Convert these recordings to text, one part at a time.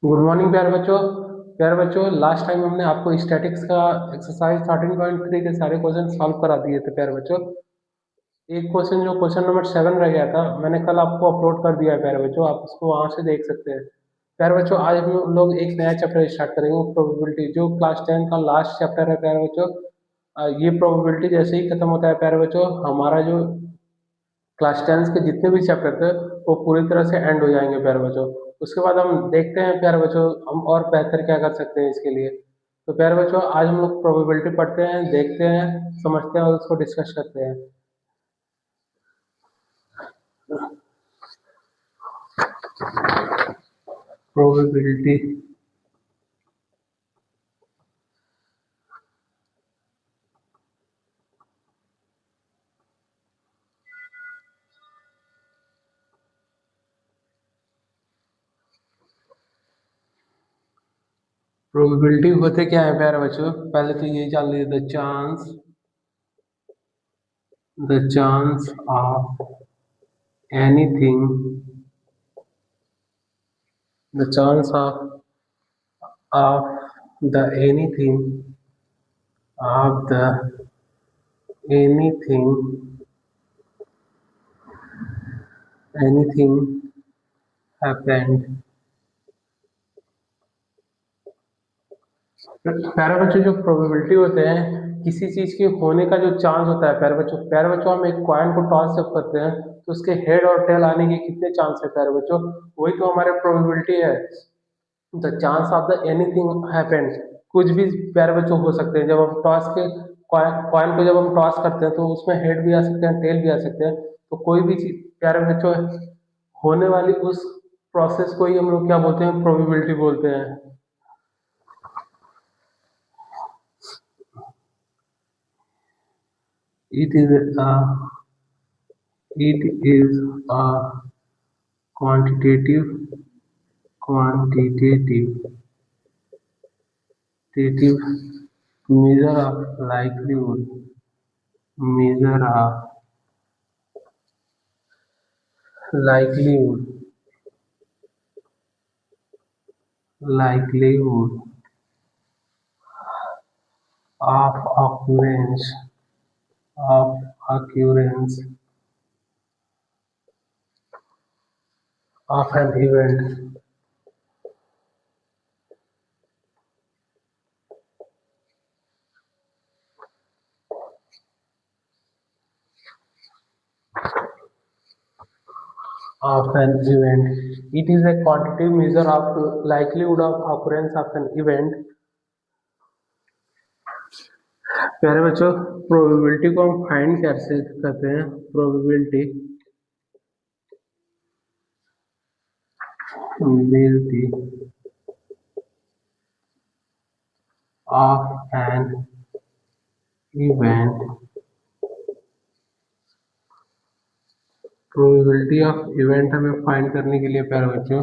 Good morning प्यारे बच्चों last time हमने आपको स्टैटिक्स का एक्सरसाइज 13.3 के सारे क्वेश्चन सॉल्व करा दिए थे प्यारे बच्चों। एक क्वेश्चन जो क्वेश्चन नंबर 7 रह गया था, मैंने कल आपको अपलोड कर दिया है प्यारे बच्चों, आप उसको वहां से देख सकते हैं। प्यारे बच्चों, आज हम लोग एक नया चैप्टर स्टार्ट करेंगे, प्रोबेबिलिटी, जो क्लास 10 का लास्ट चैप्टर है प्यारे बच्चों। ये प्रोबेबिलिटी जैसे ही खत्म होता है प्यारे बच्चों, हमारा जो क्लास 10 के जितने भी चैप्टर थे वो पूरी तरह से एंड हो जाएंगे प्यारे बच्चों। उसके बाद हम देखते हैं प्यारे बच्चों, हम और बेहतर क्या कर सकते हैं इसके लिए। तो प्यारे बच्चों, आज हम लोग प्रोबेबिलिटी पढ़ते हैं, देखते हैं, समझते हैं और उसको डिस्कस करते हैं। प्रोबेबिलिटी प्रोबेबिलिटी होते क्या है प्यारे बच्चों, पहले तो ये जान लीजिए, the chance of anything, the chance of the anything of the anything anything happened. प्यारे बच्चों, जो प्रोबेबिलिटी होते हैं किसी चीज के होने का जो चांस होता है प्यारे बच्चों हम एक कॉइन को टॉस जब करते हैं तो उसके हेड और टेल आने के कितने चांस है प्यारे बच्चों, वही तो हमारे प्रोबेबिलिटी है। The chance of the anything happened, कुछ भी प्यारे बच्चों हो सकते हैं। जब हम टॉस के कॉइन को जब हम टॉस करते हैं तो उसमें हेड भी आ सकते हैं, टेल भी आ सकते हैं। तो कोई भी चीज प्यारे बच्चों होने वाली उस प्रोसेस को ही हम लोग क्या बोलते हैं, प्रोबेबिलिटी बोलते हैं। It is a it is a quantitative quantitative quantitative measure of likelihood, measure of likelihood likelihood of occurrence of an event. It is a quantitative measure of likelihood of occurrence of an event. प्यारे बच्चों, probability को हम find कैसे करते हैं, probability ability of an event, probability of event हमें find करने के लिए प्यारे बच्चों,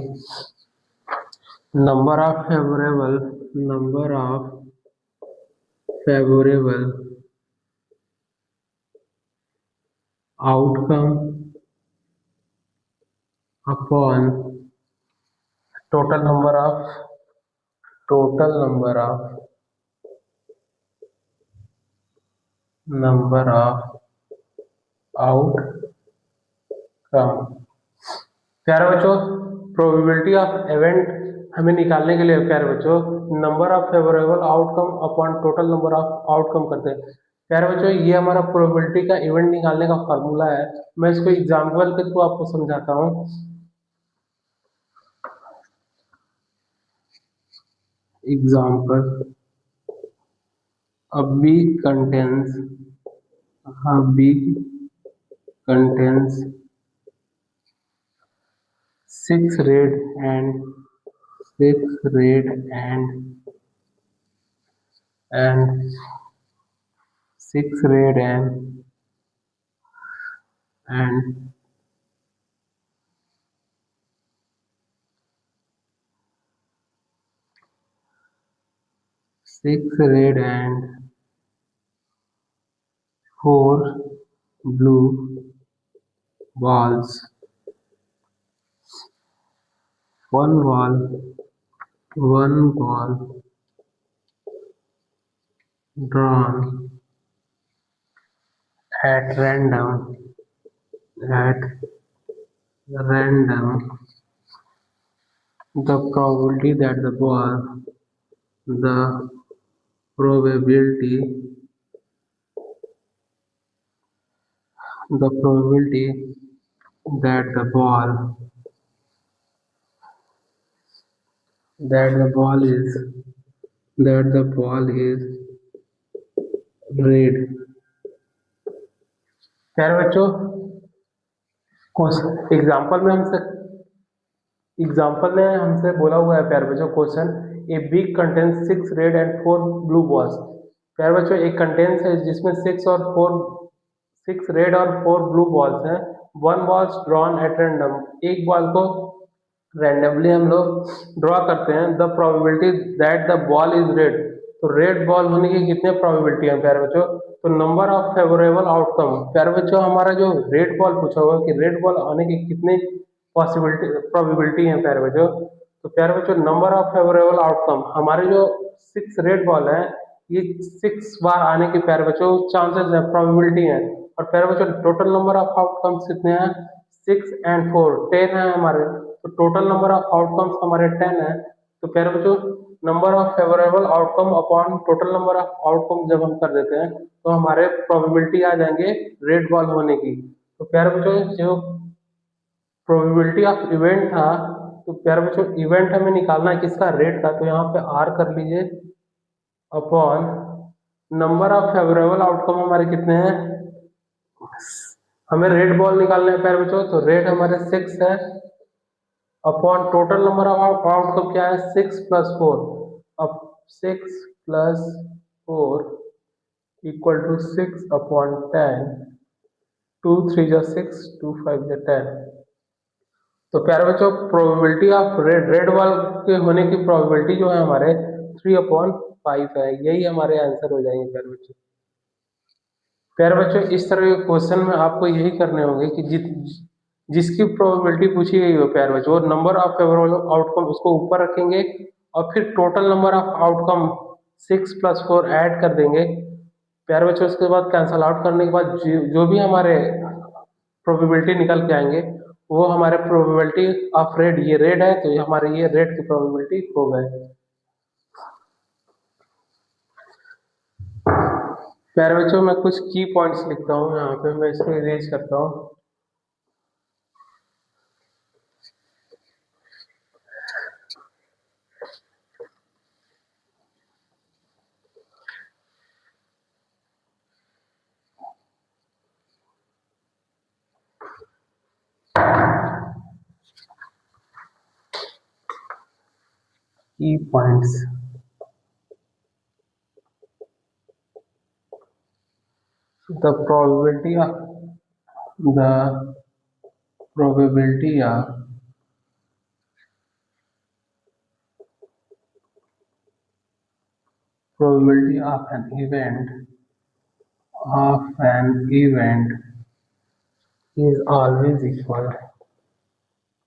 number of favourable outcome upon total number of total number of outcome. प्यारे बच्चों, प्रोबेबिलिटी ऑफ इवेंट हमें निकालने के लिए प्यारे बच्चों, number of favourable outcome upon total number of outcome करते हैं। प्यारे बच्चों, ये हमारा प्रोबेबिलिटी का इवेंट निकालने का फॉर्मूला है। मैं इसको एग्जाम्पल के थ्रू आपको समझाता हूँ। Example, a big contains a big contains six red and six red and six red and six red and four blue balls. One ball one ball drawn at at random, the probability that the probability, the probability that the ball, that the ball is, that the ball is red। प्यारे बच्चों, example में हमसे बोला हुआ है प्यारे बच्चों question, a big contains 6 red and 4 blue balls. प्यारे बच्चों, एक कंटेन्स है जिसमें 6 रेड और 4 ब्लू बॉल्स हैं। One balls drawn at random, एक बॉल को रैंडमली हम लोग ड्रॉ करते हैं। The probability that the ball is red, तो रेड बॉल होने की कितने प्रोबेबिलिटी है प्यारे बच्चों? तो नंबर ऑफ फेवरेबल आउटकम। प्यारे बच्चों, हमारा जो रेड बॉल पूछा हुआ कि रेड बॉल आने की कितने पॉसिबिलिटी प्रोबेबिलिटी है प्यारे बच्चों? तो प्यारे बच्चों, नंबर ऑफ फेवरेबल आउटकम, हमारे जो 6 रेड बॉल है ये 6 बार आने की प्यारे बच्चों चांसेस है, प्रोबेबिलिटी है। और प्यारे बच्चों, टोटल नंबर ऑफ आउटकम्स कितने हैं? 6 एंड 4 10 है हमारे, तो टोटल नंबर ऑफ आउटकम्स हमारे 10 है। तो प्यारे बच्चों, number of favourable outcome upon total number of outcome जब हम कर देते हैं तो हमारे प्रोबेबिलिटी आ जाएंगे रेड बॉल होने की। तो प्यारे बच्चों, जो प्रोबेबिलिटी ऑफ इवेंट था, तो प्यारे बच्चों इवेंट हमें निकालना है किसका? रेड का। तो यहाँ पे आर कर लीजिए upon number of favourable outcome हमारे कितने हैं? हमें रेड बॉल निकालना है प्यारे बच्चों, तो रेड हमारे 6 है upon total number of outcome क्या है? 6 प्लस 4। अब 6 प्लस 4 इक्वल टू 6 अपॉन 10। 2 3 जा 6, 2 5 जा 10। तो प्यारे बच्चों, प्रोबेबिलिटी ऑफ रेड बॉल के होने की प्रोबेबिलिटी जो है हमारे 3/5 है। यही हमारे आंसर हो जाएंगे प्यारे बच्चों। प्यारे बच्चों, इस तरह के क्वेश्चन में आपको यही करने होंगे कि जिसकी प्रोबेबिलिटी पूछी गई हो प्यारे बच्चों, वो नंबर ऑफ फेवरेबल आउटकम उसको ऊपर रखेंगे और फिर total number of outcome 6 plus 4 add कर देंगे प्यारे बच्चों। उसके बाद कैंसल आउट करने के बाद जो भी हमारे प्रोबेबिलिटी निकल के आएंगे वो हमारे प्रोबेबिलिटी ऑफ रेड, ये रेड है तो ये हमारे ये रेड की प्रोबेबिलिटी हो गए। प्यारे बच्चों, मैं कुछ की पॉइंट्स लिखता हूँ यहाँ पे, मैं इसको इरेज करता हूँ। की points, the probability of the probability of probability of an event is always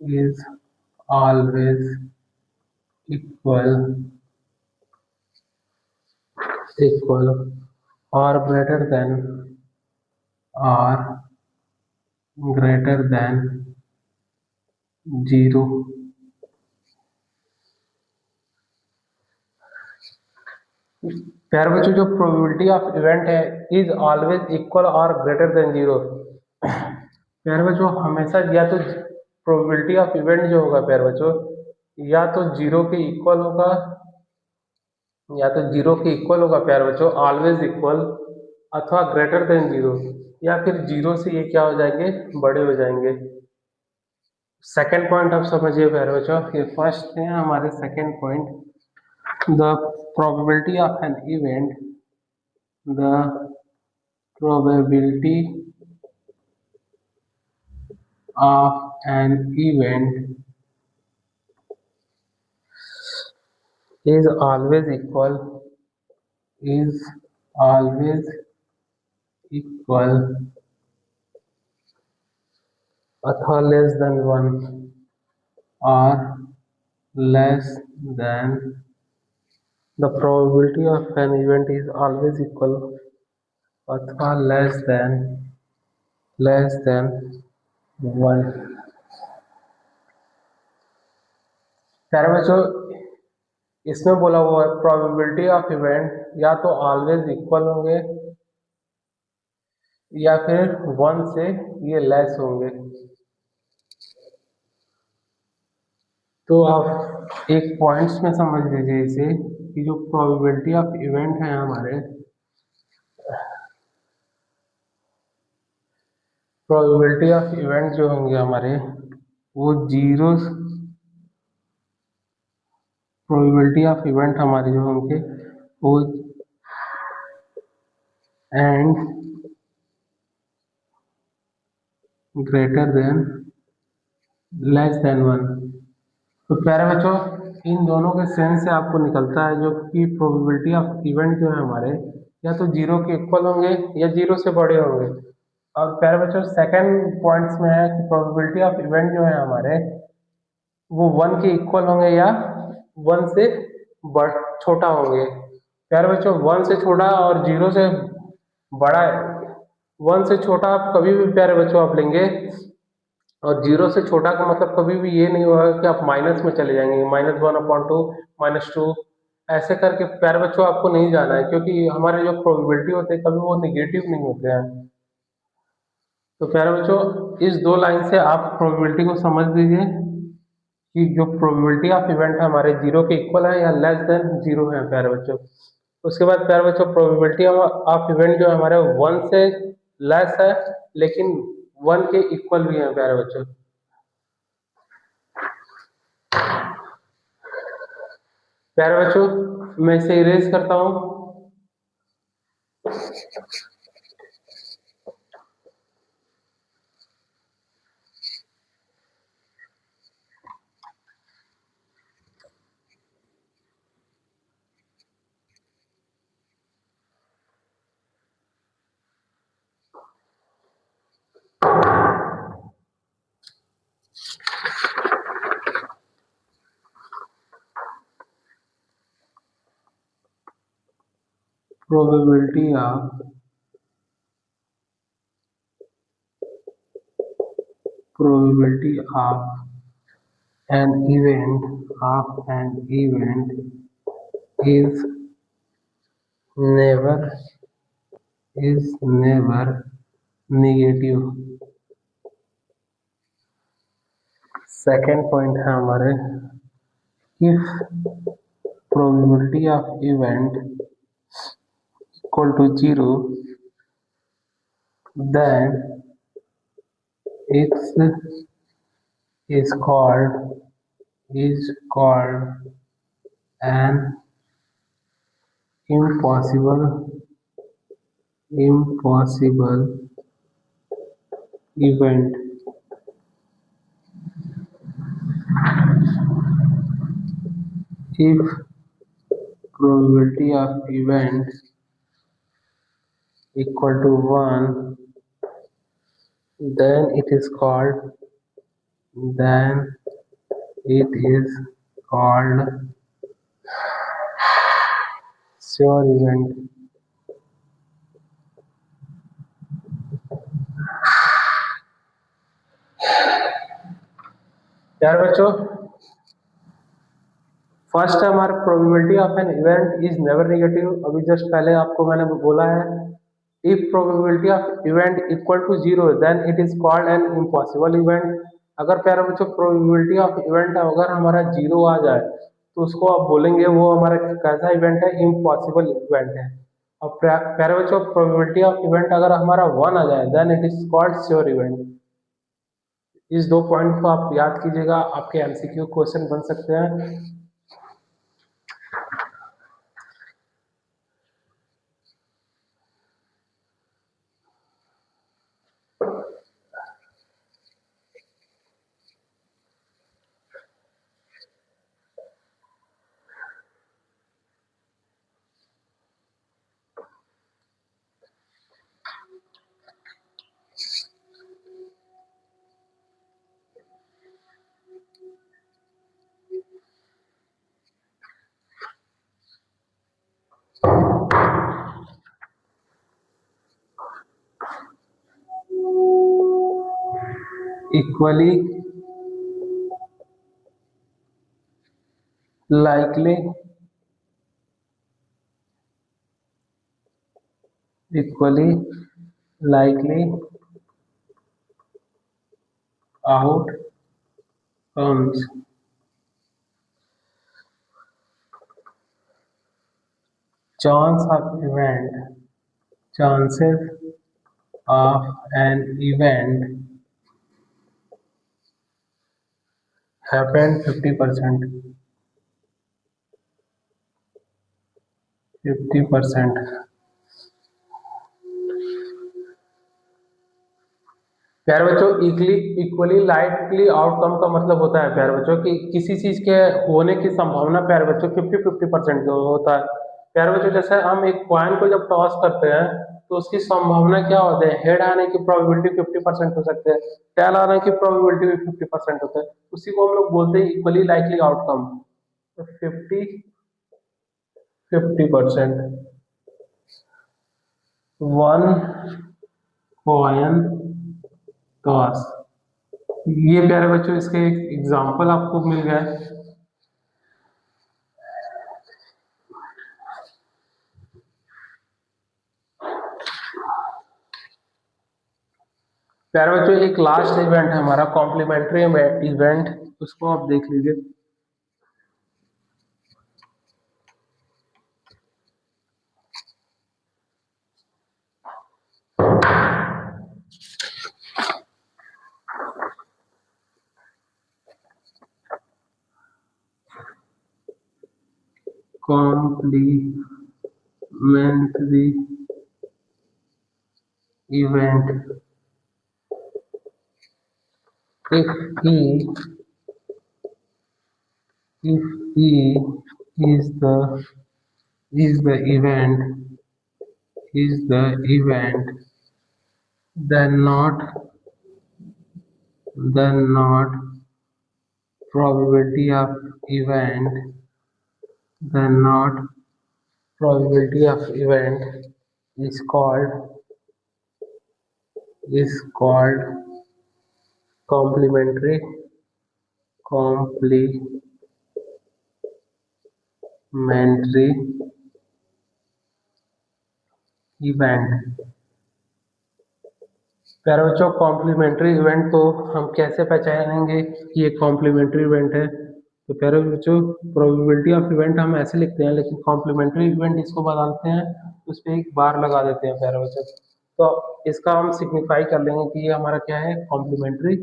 is always equal equal or or greater than 0। प्यारे बच्चों, जो प्रोबेबिलिटी ऑफ इवेंट है इज ऑलवेज इक्वल और ग्रेटर देन 0। प्यारे बच्चों, हमेशा या तो प्रोबेबिलिटी ऑफ इवेंट जो होगा प्यारे बच्चों या तो 0 के इक्वल होगा, या तो 0 के इक्वल होगा प्यारे बच्चों, ऑलवेज इक्वल, अथवा ग्रेटर देन 0, या फिर 0 से ये क्या हो जाएंगे? बड़े हो जाएंगे। सेकेंड पॉइंट आप समझिए प्यारे बच्चों, ये फर्स्ट है हमारे second point, the probability of an event, the probability of an event is always equal अथवा लेस देन 1 और less than the probability of an event is always equal अथवा less than 1। प्यारे बच्चों, इसमें बोला हुआ है प्रोबेबिलिटी ऑफ इवेंट या तो ऑलवेज इक्वल होंगे या फिर 1 से ये लेस होंगे। तो आप एक पॉइंट्स में समझ लीजिए इसे कि जो प्रोबेबिलिटी ऑफ इवेंट है हमारे, प्रोबेबिलिटी ऑफ इवेंट जो होंगे हमारे वो जीरो, प्रोबेबिलिटी ऑफ इवेंट हमारे जो होंगे वो and greater than less than 1। तो प्यारे बच्चों, इन दोनों के सेंस से आपको निकलता है जो कि प्रोबेबिलिटी ऑफ इवेंट जो है हमारे या तो जीरो के इक्वल होंगे या जीरो से बड़े होंगे। और प्यारे बच्चों, सेकंड पॉइंट्स में है कि प्रोबेबिलिटी ऑफ इवेंट जो है हमारे वो 1 के इक्वल होंगे या 1 से बड़ छोटा होंगे। प्यारे बच्चों, 1 से छोटा और जीरो से बड़ा है। 1 से छोटा आप कभी भी प्यारे बच्चों आप लेंगे और जीरो से छोटा का मतलब कभी भी ये नहीं होगा कि आप माइनस में चले जाएंगे, -1/2, -2, ऐसे करके प्यारे बच्चों आपको नहीं जाना है, क्योंकि हमारे जो प्रोबेबिलिटी होते हैं कभी वो निगेटिव नहीं होते हैं। तो प्यारे बच्चों, इस दो लाइन से आप प्रोबेबिलिटी को समझ लीजिए कि जो प्रोबेबिलिटी ऑफ इवेंट है हमारे जीरो के इक्वल है या लेस देन जीरो है प्यारे बच्चों। उसके बाद प्यारे बच्चों, प्रोबेबिलिटी ऑफ इवेंट जो है हमारे 1 से लेस है लेकिन 1 के इक्वल भी है प्यारे बच्चों। प्यारे बच्चों, मैं इसे इरेज करता हूँ। Probability of an event is never negative। Second point है हमारे, if probability of event equal to 0 then it is called an impossible event। If probability of event equal to 1 then it is called sure event। यार बच्चों, first है हमारा probability of an event is never negative. अभी just पहले आपको मैंने बोला है, if probability of event equal to 0 then it is called an impossible event. अगर प्यारे बच्चों प्रोबेबिलिटी ऑफ इवेंट अगर हमारा 0 आ जाए तो उसको आप बोलेंगे वो हमारा कैसा इवेंट है, इम्पॉसिबल इवेंट है। और प्यारे बच्चों प्रोबेबिलिटी ऑफ इवेंट अगर हमारा 1 आ जाए then it is called sure event. इस दो पॉइंट को आप याद कीजिएगा, आपके एमसीक्यू क्वेश्चन बन सकते हैं। equally likely equally likely outcomes. Chance of event chances of an event happen 50%. 50%। प्यारे बच्चों, इक्वली इक्वली लाइकली आउटकम का मतलब होता है प्यारे बच्चों कि किसी चीज के होने की संभावना प्यारे बच्चों 50-50% जो होता है। प्यारे बच्चों, जैसे हम एक कॉइन को जब टॉस करते हैं तो उसकी संभावना क्या होते हैं, हेड आने की प्रोबेबिलिटी 50% हो सकते हैं, टेल आने की प्रोबेबिलिटी भी 50% होता है। उसी को हम लोग बोलते हैं इक्वली लाइकली आउटकम। तो 50-50%। वन कॉइन टॉस, ये प्यारे बच्चों इसके एक एग्जाम्पल आपको मिल गया है। प्यारे बच्चों, एक लास्ट इवेंट है हमारा कॉम्प्लीमेंट्री इवेंट, उसको आप देख लीजिए। Complementary event, if E if E is the event, then not probability of event then not probability of event is called complementary event. प्यारे बच्चों, कॉम्प्लीमेंट्री इवेंट तो हम कैसे पहचानेंगे कि ये कॉम्प्लीमेंट्री इवेंट है? तो प्यारे बच्चों, प्रोबेबिलिटी ऑफ इवेंट हम ऐसे लिखते हैं, लेकिन कॉम्प्लीमेंट्री इवेंट इसको बताते हैं, उस पर एक बार लगा देते हैं प्यारे बच्चों। तो इसका हम सिग्निफाई कर लेंगे कि ये हमारा क्या है, कॉम्प्लीमेंट्री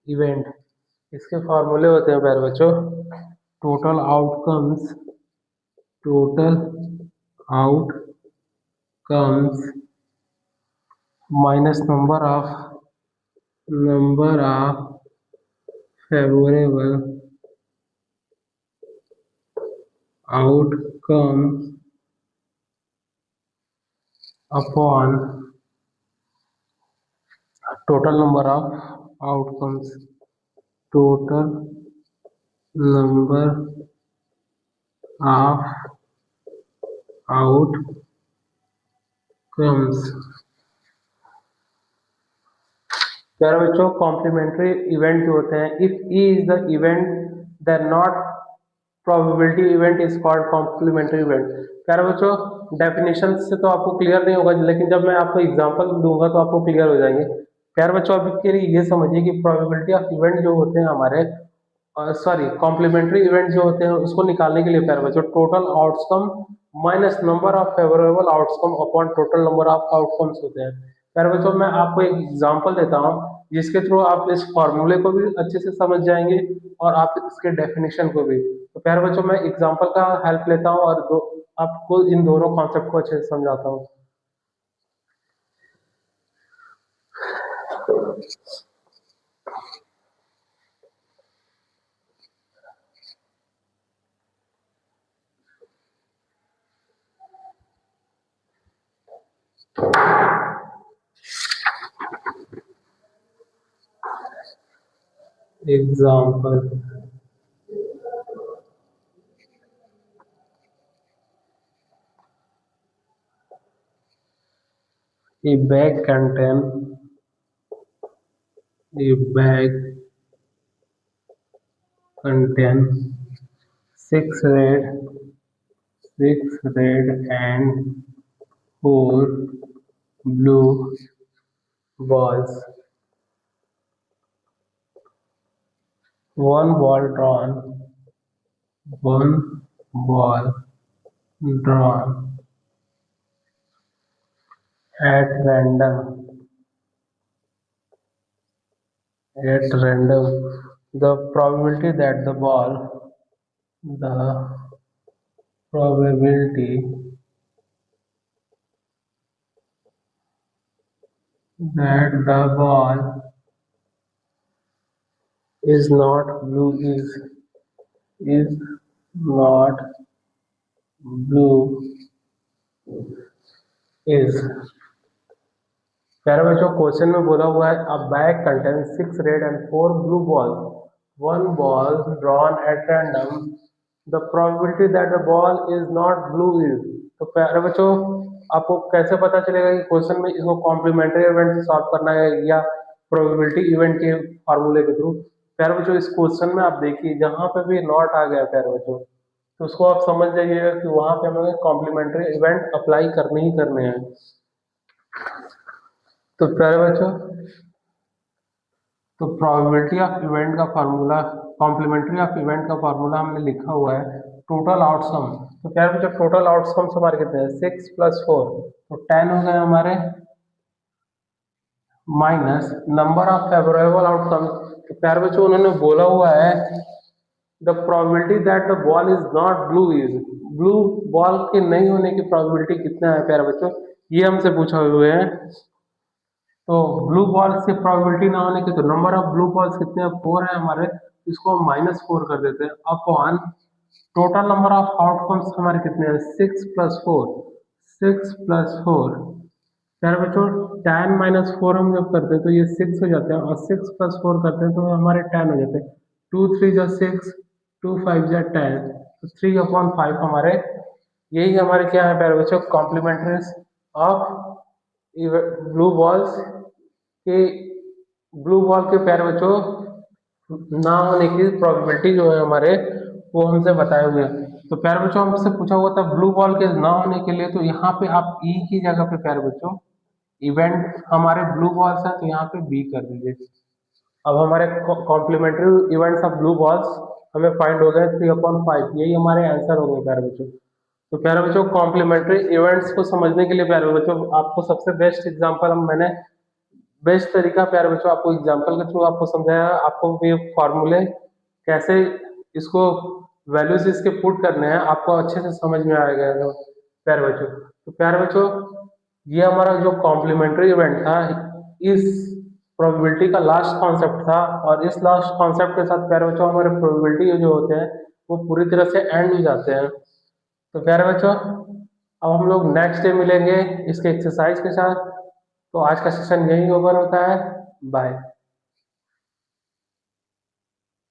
इवेंट। इसके फॉर्मूले होते हैं प्यारे बच्चों, total outcomes minus number of favourable outcomes upon total number of outcomes total number of outcomes. प्यारे बच्चों, कॉम्प्लीमेंट्री इवेंट जो होते हैं, if E is the event then not probability event is called complementary event. प्यारे बच्चों, definition से तो आपको क्लियर नहीं होगा, लेकिन जब मैं आपको एग्जांपल दूंगा तो आपको क्लियर हो जाएंगे। प्यारे बच्चों, अभी के लिए ये समझिए कि प्रोबेबिलिटी ऑफ इवेंट जो होते हैं हमारे, सॉरी, कॉम्प्लीमेंट्री इवेंट जो होते हैं उसको निकालने के लिए प्यारे बच्चों, total outcome minus number of favourable outcome upon total number of outcomes होते हैं। प्यारे बच्चों, मैं आपको एक एग्जांपल देता हूँ जिसके थ्रू आप इस फॉर्मूले को भी अच्छे से समझ जाएंगे और आप इसके डेफिनेशन को भी। तो प्यारे बच्चों, मैं एग्जांपल का हेल्प लेता हूँ और आपको इन दोनों कॉन्सेप्ट को अच्छे से समझाता हूँ। Example, a bag contain A bag contains six red and four blue balls. One ball drawn. One ball drawn at random. At random, the probability that the probability that the ball is not blue is not blue is प्यारे बच्चों question में बोला हुआ है अ bag contain six red and four blue ball one ball drawn at random the probability that the ball is not blue is तो प्यारे बच्चों आपको कैसे पता चलेगा कि क्वेश्चन में इसको कॉम्प्लीमेंट्री इवेंट से सॉल्व करना है या प्रोबेबिलिटी इवेंट के फार्मूले के थ्रू प्यारे बच्चों इस क्वेश्चन में आप देखिए जहां पे भी नॉट आ गया प्यारे बच्चों तो उसको आप समझ जाइएगा कि वहां पे हमें कॉम्प्लीमेंट्री इवेंट अप्लाई करने ही करने हैं तो प्यारे बच्चों तो प्रोबेबिलिटी ऑफ इवेंट का फार्मूला कॉम्प्लीमेंट्री ऑफ इवेंट का फार्मूला हमने लिखा हुआ है टोटल आउटसम तो प्यारे बच्चों टोटल आउटसम्स हमारे कितने हैं 6 + 4 तो 10 हो गए हमारे minus number of favourable outcome तो प्यारे बच्चों उन्होंने बोला हुआ है the probability that the ball is not blue is blue ball के नहीं होने की प्रोबेबिलिटी कितना है प्यारे बच्चों ये हमसे पूछा हुए हैं तो ब्लू बॉल्स की प्रोबेबिलिटी ना होने की तो नंबर ऑफ ब्लू बॉल्स कितने हैं 4 है हमारे इसको हम -4 कर देते हैं upon total number of outcomes हमारे कितने हैं 6 + 4 यार बच्चों 10 - 4 हम जब करते हैं तो ये 6 हो जाते हैं और 6 + 4 करते हैं तो हमारे 10 हो जाते हैं 2 3 जा 6 2 5 जा 10 तो 3/5 हमारे यही हमारे क्या है प्यारे बच्चों कॉम्प्लीमेंट्री ऑफ ब्लू बॉल्स के ब्लू बॉल के प्यारे बच्चों ना होने की प्रोबेबिलिटी जो है हमारे वो हमसे बताए हुए हैं तो प्यारे बच्चों हमसे पूछा हुआ था ब्लू बॉल के ना होने के लिए तो यहाँ पे आप ई की जगह पे प्यारे बच्चों इवेंट हमारे ब्लू बॉल्स हैं तो यहाँ पे बी कर दीजिए अब हमारे complementary events of blue balls हमें फाइंड हो गए 3/5 यही हमारे आंसर हो गए प्यारे बच्चों तो प्यारे बच्चों कॉम्प्लीमेंट्री इवेंट्स को समझने के लिए प्यारे बच्चों आपको सबसे बेस्ट एग्जांपल हम मैंने बेस्ट तरीका प्यारे बच्चों आपको एग्जांपल के थ्रू आपको समझाया आपको ये फार्मूले कैसे इसको वैल्यूज इसके पुट करने हैं आपको अच्छे से समझ में आएगा प्यारे बच्चों तो प्यारे बच्चों ये हमारा जो कॉम्प्लीमेंट्री इवेंट था इस प्रोबेबिलिटी का लास्ट कॉन्सेप्ट था और इस लास्ट कॉन्सेप्ट के साथ प्यारे बच्चों हमारे प्रोबेबिलिटी जो होते हैं वो पूरी तरह से एंड हो जाते हैं तो प्यारे बच्चों अब हम लोग नेक्स्ट डे मिलेंगे इसके एक्सरसाइज के साथ तो आज का सेशन यही ओवर होता है बाय